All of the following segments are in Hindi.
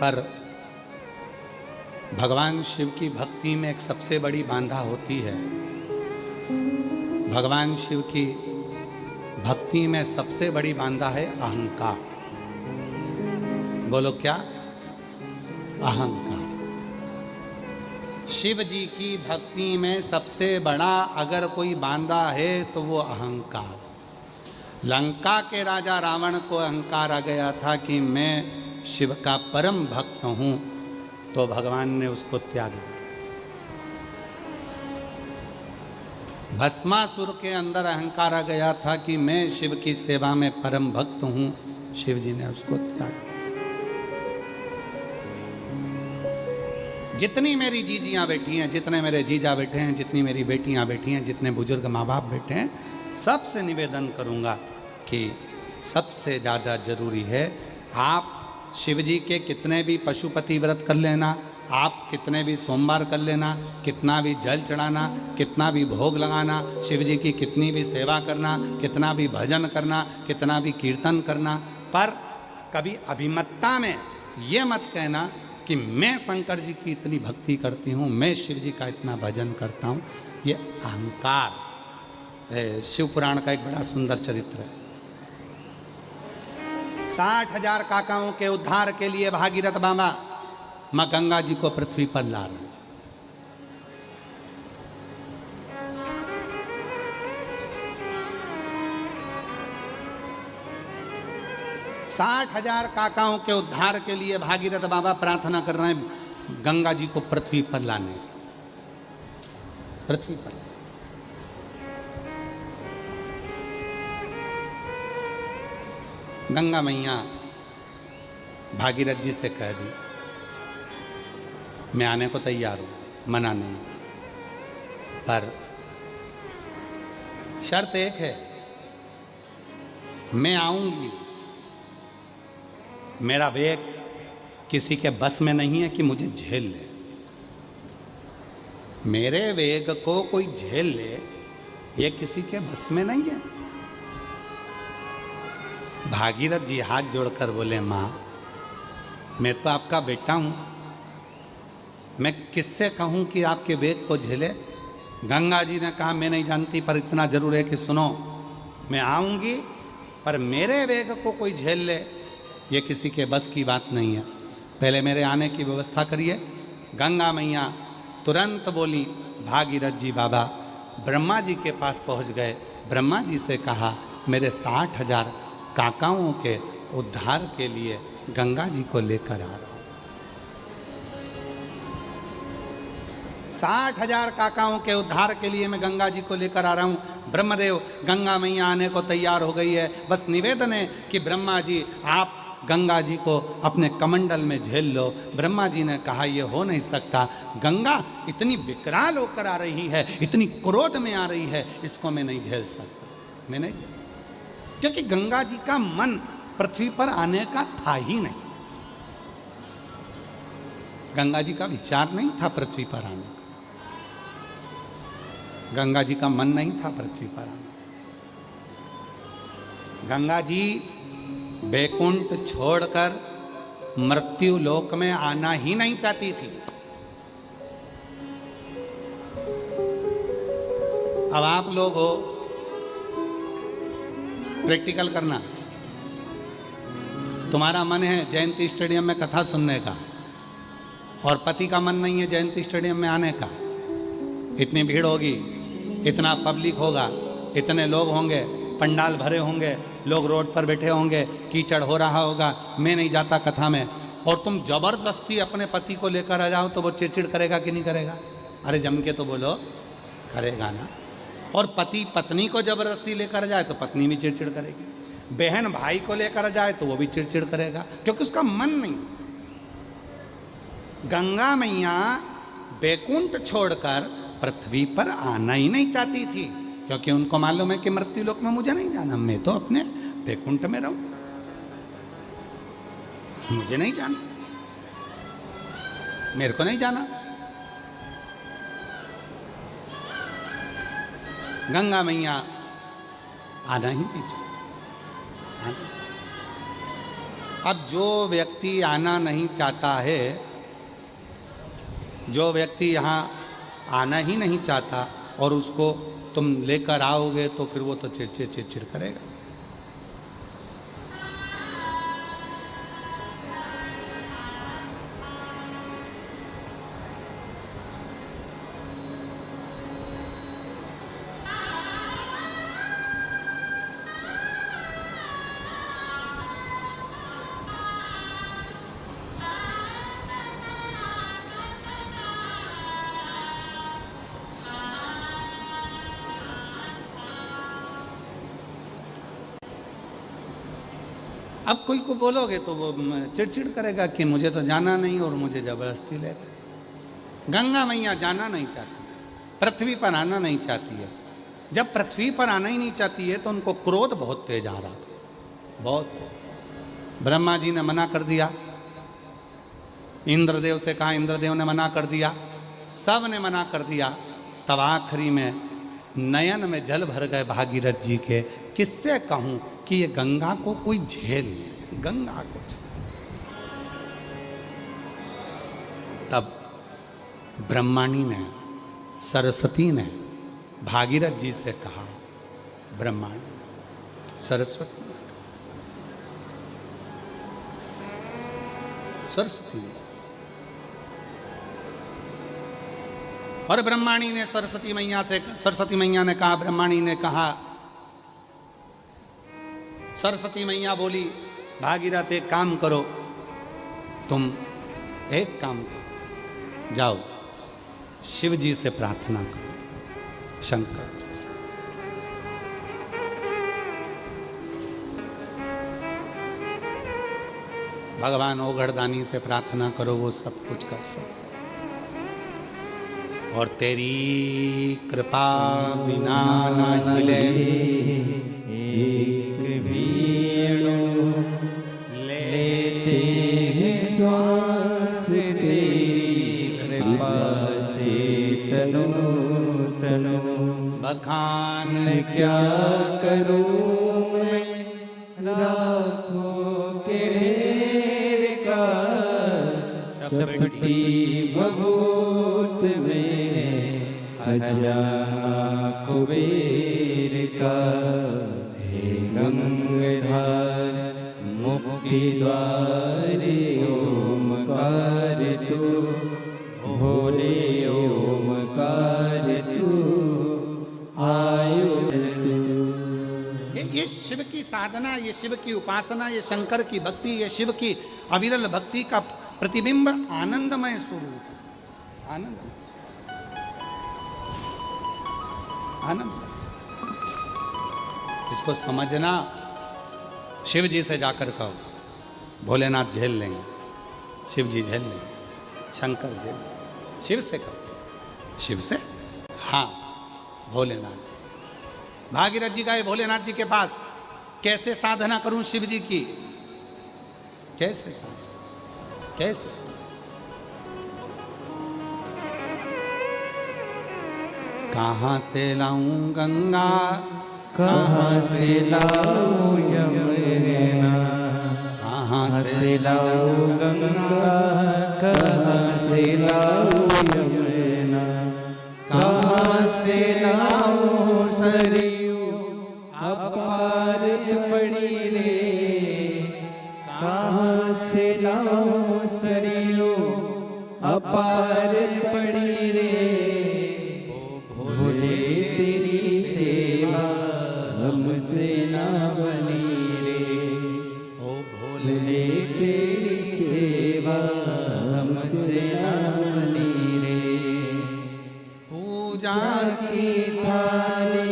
पर भगवान शिव की भक्ति में एक सबसे बड़ी बाधा होती है। भगवान शिव की भक्ति में सबसे बड़ी बाधा है अहंकार। बोलो क्या? अहंकार। शिव जी की भक्ति में सबसे बड़ा अगर कोई बांधा है तो वो अहंकार। लंका के राजा रावण को अहंकार आ गया था कि मैं शिव का परम भक्त हूं, तो भगवान ने उसको त्याग दिया। भस्मासुर के अंदर अहंकार आ गया था कि मैं शिव की सेवा में परम भक्त हूं, शिव जी ने उसको त्याग दिया। जितनी मेरी जीजियां बैठी हैं, जितने मेरे जीजा बैठे हैं, जितनी मेरी बेटियां बैठी हैं, जितने बुजुर्ग माँ बाप बैठे हैं, सबसे निवेदन करूंगा कि सबसे ज़्यादा जरूरी है आप शिव जी के कितने भी पशुपति व्रत कर लेना, आप कितने भी सोमवार कर लेना, कितना भी जल चढ़ाना, कितना भी भोग लगाना, शिव जी की कितनी भी सेवा करना, कितना भी भजन करना, कितना भी कीर्तन करना, पर कभी अभिमतता में ये मत कहना कि मैं शंकर जी की इतनी भक्ति करती हूँ, मैं शिव जी का इतना भजन करता हूँ। ये अहंकार। शिव पुराण का एक बड़ा सुंदर चरित्र है। 60,000 काकाओं के उद्धार के लिए भागीरथ बाबा मां गंगा जी को पृथ्वी पर ला रहे हैं। साठ 60,000 काकाओं के उद्धार के लिए भागीरथ बाबा प्रार्थना कर रहे हैं गंगा जी को पृथ्वी पर लाने। पृथ्वी पर गंगा मैया भागीरथ जी से कह दी मैं आने को तैयार हूं, मना नहीं, पर शर्त एक है, मैं आऊंगी, मेरा वेग किसी के बस में नहीं है कि मुझे झेल ले। मेरे वेग को कोई झेल ले, ये किसी के बस में नहीं है। भागीरथ जी हाथ जोड़कर बोले मां, मैं तो आपका बेटा हूं, मैं किससे कहूं कि आपके वेग को झेले। गंगा जी ने कहा मैं नहीं जानती, पर इतना जरूर है कि सुनो, मैं आऊंगी, पर मेरे वेग को कोई झेल ले, ये किसी के बस की बात नहीं है। पहले मेरे आने की व्यवस्था करिए। गंगा मैया तुरंत बोली, भागीरथ जी बाबा ब्रह्मा जी के पास पहुंच गए। ब्रह्मा जी से कहा मेरे 60,000 काकाओं के उद्धार के लिए गंगा जी को लेकर आ रहा हूं। 60,000 काकाओं के उद्धार के लिए मैं गंगा जी को लेकर आ रहा हूं। ब्रह्मदेव, गंगा मैया आने को तैयार हो गई है, बस निवेदन है कि ब्रह्मा जी आप गंगा जी को अपने कमंडल में झेल लो। ब्रह्मा जी ने कहा यह हो नहीं सकता, गंगा इतनी विकराल होकर आ रही है, इतनी क्रोध में आ रही है, इसको मैं नहीं झेल सकता, मैं नहीं झेल सकता। क्योंकि गंगा जी का मन पृथ्वी पर आने का था ही नहीं। गंगा जी का विचार नहीं था पृथ्वी पर आने का, गंगा जी का मन नहीं था पृथ्वी पर आने। गंगा जी बैकुंठ छोड़कर मृत्यु लोक में आना ही नहीं चाहती थी। अब आप लोग हो, प्रैक्टिकल करना। तुम्हारा मन है जयंती स्टेडियम में कथा सुनने का, और पति का मन नहीं है जयंती स्टेडियम में आने का। इतनी भीड़ होगी, इतना पब्लिक होगा, इतने लोग होंगे, पंडाल भरे होंगे, लोग रोड पर बैठे होंगे, कीचड़ हो रहा होगा, मैं नहीं जाता कथा में, और तुम जबरदस्ती अपने पति को लेकर आ जाओ तो वो चिड़चिड़ करेगा कि नहीं करेगा? अरे जम के तो बोलो, करेगा ना। और पति पत्नी को जबरदस्ती लेकर जाए तो पत्नी भी चिड़चिड़ करेगी, बहन भाई को लेकर जाए तो वो भी चिड़चिड़ करेगा, क्योंकि उसका मन नहीं। गंगा मैया बैकुंठ छोड़कर पृथ्वी पर आना ही नहीं चाहती थी, क्योंकि उनको मालूम है कि मृत्यु लोक में मुझे नहीं जाना, मैं तो अपने बैकुंठ में रहूं, मुझे नहीं जाना, मेरे को नहीं जाना। गंगा मैया आना ही नहीं चाहती। अब जो व्यक्ति आना नहीं चाहता है, जो व्यक्ति यहाँ आना ही नहीं चाहता और उसको तुम लेकर आओगे तो फिर वो तो चिड़चिड़ करेगा। अब कोई को बोलोगे तो वो चिड़चिड़ करेगा कि मुझे तो जाना नहीं और मुझे जबरदस्ती ले गए। गंगा मैया जाना नहीं चाहती, पृथ्वी पर आना नहीं चाहती है। जब पृथ्वी पर आना ही नहीं चाहती है तो उनको क्रोध बहुत तेज आ रहा था, बहुत। ब्रह्मा जी ने मना कर दिया, इंद्रदेव से कहा, इंद्रदेव ने मना कर दिया, सब ने मना कर दिया। तब आखिरी में नयन में जल भर गए भागीरथ जी के। किससे कहूं कि ये गंगा को कोई झेल नहीं, गंगा को। तब ब्रह्माणी ने, सरस्वती ने भागीरथ जी से कहा, ब्रह्माणी सरस्वती ने, सरस्वती ने, और ब्रह्माणी ने सरस्वती मैया से, सरस्वती मैया ने कहा, ब्रह्माणी ने कहा, सरस्वती मैया बोली, भागीरथ एक काम करो, तुम एक काम करो, जाओ शिव जी से प्रार्थना करो, शंकर जी से। भगवान ओघड़दानी से प्रार्थना करो, वो सब कुछ कर सकते। और तेरी कृपा बिना न हिले एक भी लेते हैं श्वास, तेरी कृपा से तनो तनो बखान क्या करूं मैं, राखों के ढेर का चपटी भभूत में खजाना कुबेर का। हे गंगाधर मुक्ति द्वारे ओमकार तू, भोले ओमकार तू, आयो तू। ये शिव की साधना, ये शिव की उपासना, ये शंकर की भक्ति, ये शिव की अविरल भक्ति का प्रतिबिंब आनंदमय स्वरूप, आनंदमय, आनंद। इसको समझना। शिव जी से जाकर कहो, भोलेनाथ झेल लेंगे, शिव जी झेल लेंगे, शंकर झेल लेंगे। शिव से कहो, शिव से, हाँ भोलेनाथ जी से। भागीरथ जी गए भोलेनाथ जी के पास, कैसे साधना करूं शिव जी की, कैसे साधना, कैसे साधना। कहाँ से लाऊं गंगा, कहाँ से लाऊं यमुना, कहाँ से लाऊं गंगा, कहाँ से लाऊं यमुना, कहाँ से लाऊं सरयू अपार पड़ी रे, कहाँ से लाऊं सरयू अपार पड़ी रे। भोले तेरी सेवा हमसे ना बनी रे, ओ भोले तेरी सेवा हमसे ना बनी रे। पूजा की थाली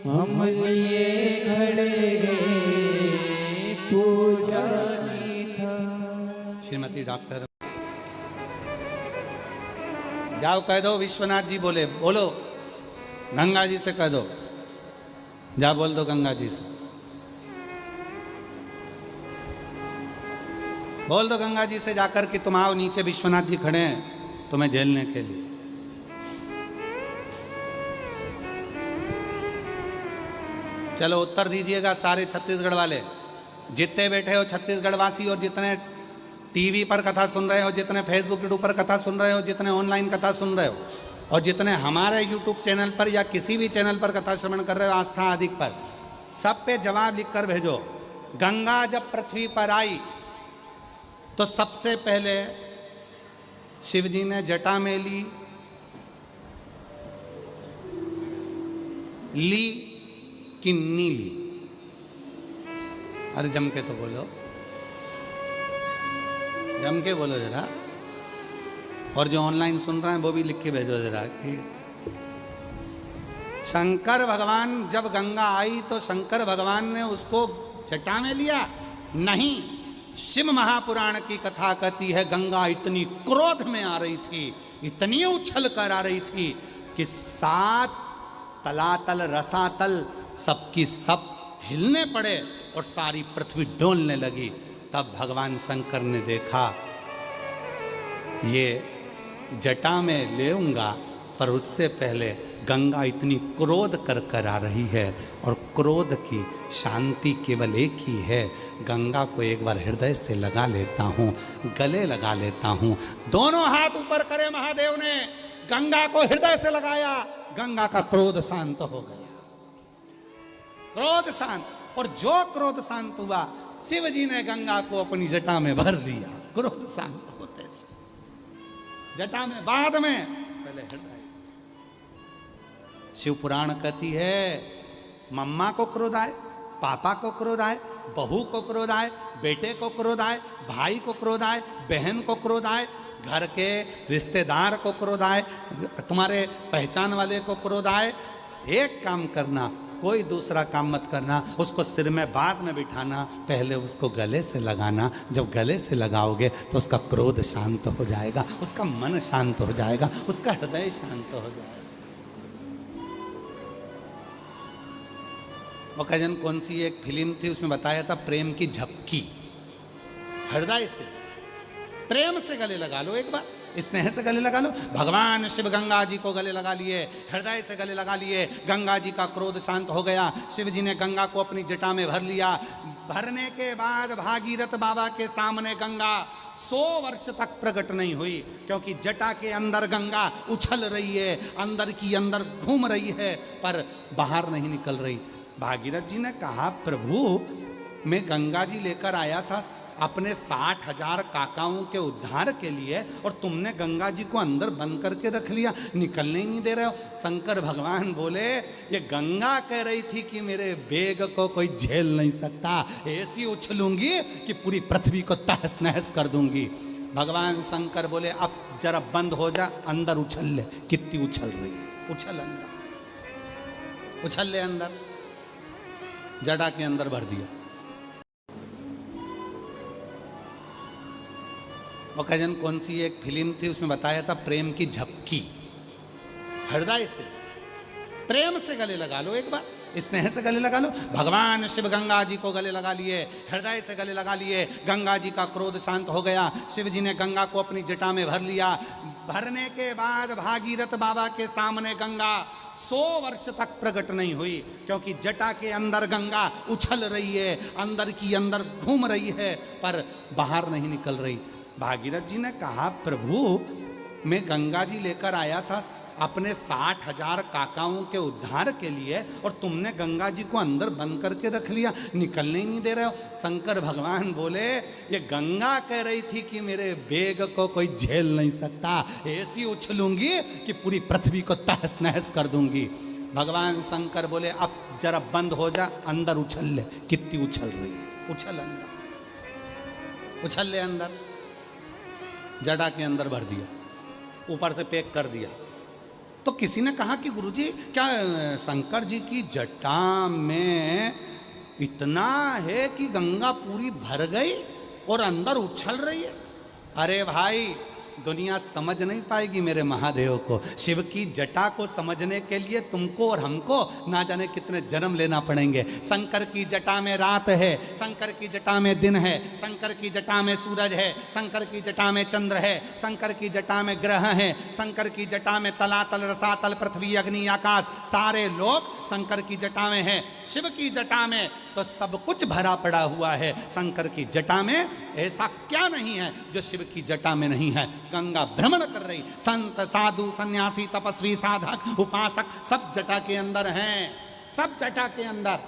हम लिए खड़े गए, पूजा की थाली। श्रीमती डॉक्टर जाओ कह दो, विश्वनाथ जी बोले, बोलो गंगा जी से कह दो, जा बोल दो गंगा जी से, बोल दो गंगा जी से जाकर कि तुम आओ नीचे, विश्वनाथ जी खड़े हैं तुम्हें झेलने के लिए। चलो उत्तर दीजिएगा सारे छत्तीसगढ़ वाले, जितने बैठे हो छत्तीसगढ़ वासी और जितने टीवी पर कथा सुन रहे हो, जितने फेसबुक यूट्यूब पर कथा सुन रहे हो, जितने ऑनलाइन कथा सुन रहे हो और जितने हमारे यूट्यूब चैनल पर या किसी भी चैनल पर कथा श्रवण कर रहे हो आस्था अधिक पर, सब पे जवाब लिख कर भेजो। गंगा जब पृथ्वी पर आई तो सबसे पहले शिव जी ने जटा में ली कि नी ली? अरे जम के तो बोलो, जम के बोलो जरा। और जो ऑनलाइन सुन रहे हैं वो भी लिख के भेजो जरा कि शंकर भगवान जब गंगा आई तो शंकर भगवान ने उसको जटा में लिया? नहीं, शिव महापुराण की कथा कहती है गंगा इतनी क्रोध में आ रही थी, इतनी उछल कर आ रही थी कि 7 तलातल रसातल सबकी सब हिलने पड़े और सारी पृथ्वी डोलने लगी। तब भगवान शंकर ने देखा ये जटा में लेऊंगा, पर उससे पहले गंगा इतनी क्रोध कर आ रही है और क्रोध की शांति केवल एक ही है। गंगा को एक बार हृदय से लगा लेता हूँ, गले लगा लेता हूँ। दोनों हाथ ऊपर करे महादेव ने, गंगा को हृदय से लगाया, गंगा का क्रोध शांत हो गया। क्रोध शांत, और जो क्रोध शांत हुआ शिव जी ने गंगा को अपनी जटा में भर लिया। क्रोध शांत होते से जटा में, बाद में पहले हृदय। शिव पुराण कहती है मम्मा को क्रोध आए, पापा को क्रोध आए, बहू को क्रोध आए, बेटे को क्रोध आए, भाई को क्रोध आए, बहन को क्रोध आए, घर के रिश्तेदार को क्रोध आए, तुम्हारे पहचान वाले को क्रोध आए, एक काम करना, कोई दूसरा काम मत करना, उसको सिर में बाद में बिठाना, पहले उसको गले से लगाना। जब गले से लगाओगे तो उसका क्रोध शांत हो जाएगा, उसका मन शांत हो जाएगा, उसका हृदय शांत हो जाएगा। ओकेजन कौन सी एक फिल्म थी, उसमें बताया था प्रेम की झपकी। हृदय से प्रेम से गले लगा लो, एक बार स्नेह से गले लगा लो। भगवान शिव गंगा जी को गले लगा लिए, हृदय से गले लगा लिए, गंगा जी का क्रोध शांत हो गया। शिव जी ने गंगा को अपनी जटा में भर लिया। भरने के बाद भागीरथ बाबा के सामने गंगा 100 वर्ष तक प्रकट नहीं हुई, क्योंकि जटा के अंदर गंगा उछल रही है, अंदर की अंदर घूम रही है, पर बाहर नहीं निकल रही। भागीरथ जी ने कहा प्रभु मैं गंगा जी लेकर आया था अपने 60,000 काकाओं के उद्धार के लिए, और तुमने गंगा जी को अंदर बंद करके रख लिया, निकलने ही नहीं दे रहे हो। शंकर भगवान बोले ये गंगा कह रही थी कि मेरे वेग को कोई झेल नहीं सकता, ऐसी उछलूंगी कि पूरी पृथ्वी को तहस नहस कर दूंगी। भगवान शंकर बोले अब जरा बंद हो जा, अंदर उछल ले। कितनी उछल रही है, उछल अंदर, उछल ले अंदर। जटा के अंदर भर दिया। ओकेजन कौन सी एक फिल्म थी, उसमें बताया था प्रेम की झपकी। हृदय से प्रेम से गले लगा लो, एक बार स्नेह से गले लगा लो। भगवान शिव गंगा जी को गले लगा लिए, हृदय से गले लगा लिए, गंगा जी का क्रोध शांत हो गया। शिव जी ने गंगा को अपनी जटा में भर लिया। भरने के बाद भागीरथ बाबा के सामने गंगा 100 वर्ष तक प्रकट नहीं हुई, क्योंकि जटा के अंदर गंगा उछल रही है, अंदर की अंदर घूम रही है, पर बाहर नहीं निकल रही। भागीरथ जी ने कहा प्रभु मैं गंगा जी लेकर आया था अपने 60,000 काकाओं के उद्धार के लिए, और तुमने गंगा जी को अंदर बंद करके रख लिया, निकलने ही नहीं दे रहे हो। शंकर भगवान बोले ये गंगा कह रही थी कि मेरे वेग को कोई झेल नहीं सकता, ऐसी उछलूंगी कि पूरी पृथ्वी को तहस नहस कर दूंगी। भगवान शंकर बोले अब जरा बंद हो जा, अंदर उछल ले। कितनी उछल रही है, उछल अंदर, उछल ले अंदर। जटा के अंदर भर दिया, ऊपर से पैक कर दिया। तो किसी ने कहा कि गुरुजी क्या शंकर जी की जटा में इतना है कि गंगा पूरी भर गई और अंदर उछल रही है? अरे भाई दुनिया समझ नहीं पाएगी मेरे महादेव को। शिव की जटा को समझने के लिए तुमको और हमको ना जाने कितने जन्म लेना पड़ेंगे। शंकर की जटा में रात है, शंकर की जटा में दिन है, शंकर की जटा में सूरज है, शंकर की जटा में चंद्र है, शंकर की जटा में ग्रह है, शंकर की जटा में तलातल रसातल पृथ्वी अग्नि आकाश सारे लोग शंकर की जटा में है। शिव की जटा में तो सब कुछ भरा पड़ा हुआ है, शंकर की जटा में ऐसा क्या नहीं है जो शिव की जटा में नहीं है। गंगा भ्रमण कर रही, संत साधु सन्यासी तपस्वी साधक उपासक सब जटा के अंदर हैं, सब जटा के अंदर।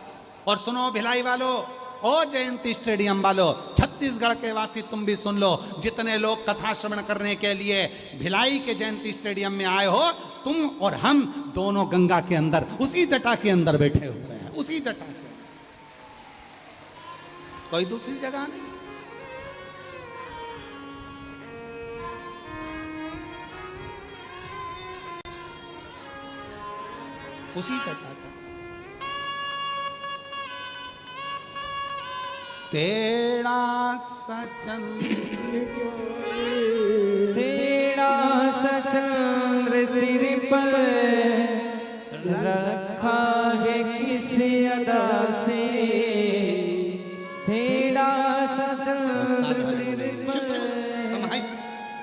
और सुनो भिलाई वालों, ओ जयंती स्टेडियम वालों, छत्तीसगढ़ के वासी तुम भी सुन लो, जितने लोग कथा श्रवण करने के लिए भिलाई के जयंती स्टेडियम में आए हो, तुम और हम दोनों गंगा के अंदर उसी जटा के अंदर बैठे हुए हैं, उसी जटा के, कोई दूसरी जगह नहीं। उसी जटा के। तेरा सचंद्र सिर पर रखा है किस अदा से, तेरा सचंद्र सिर पर।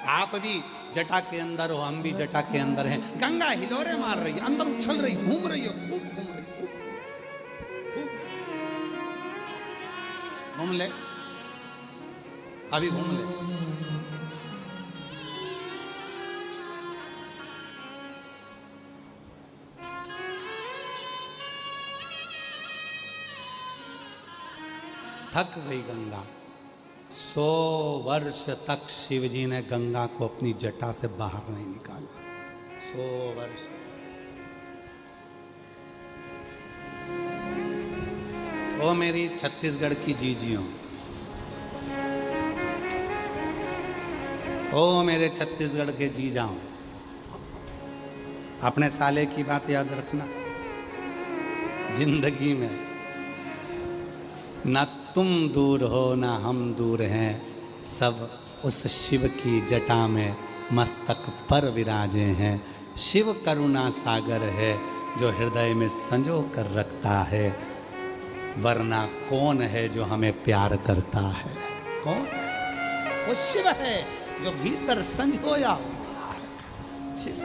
आप भी जटा के अंदर हो, हम भी जटा के अंदर हैं। गंगा हिलोरे मार रही है, अंदर उछल रही, घूम रही हो, खूब घूम रही, घूम ले, अभी घूम ले। थक गई गंगा। 100 वर्ष तक शिवजी ने गंगा को अपनी जटा से बाहर नहीं निकाला। 100 वर्ष। ओ मेरी छत्तीसगढ़ की जीजियों, ओ मेरे छत्तीसगढ़ के जीजाओं, अपने साले की बात याद रखना। जिंदगी में ना तुम दूर हो ना हम दूर हैं, सब उस शिव की जटा में मस्तक पर विराजे हैं। शिव करुणा सागर है जो हृदय में संजो कर रखता है, वरना कौन है जो हमें प्यार करता है? कौन? वो शिव है जो भीतर संजोया हुआ है। शिव।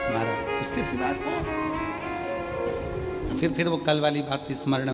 हमारा उसके सिवा कौन? फिर वो कल वाली बात स्मरण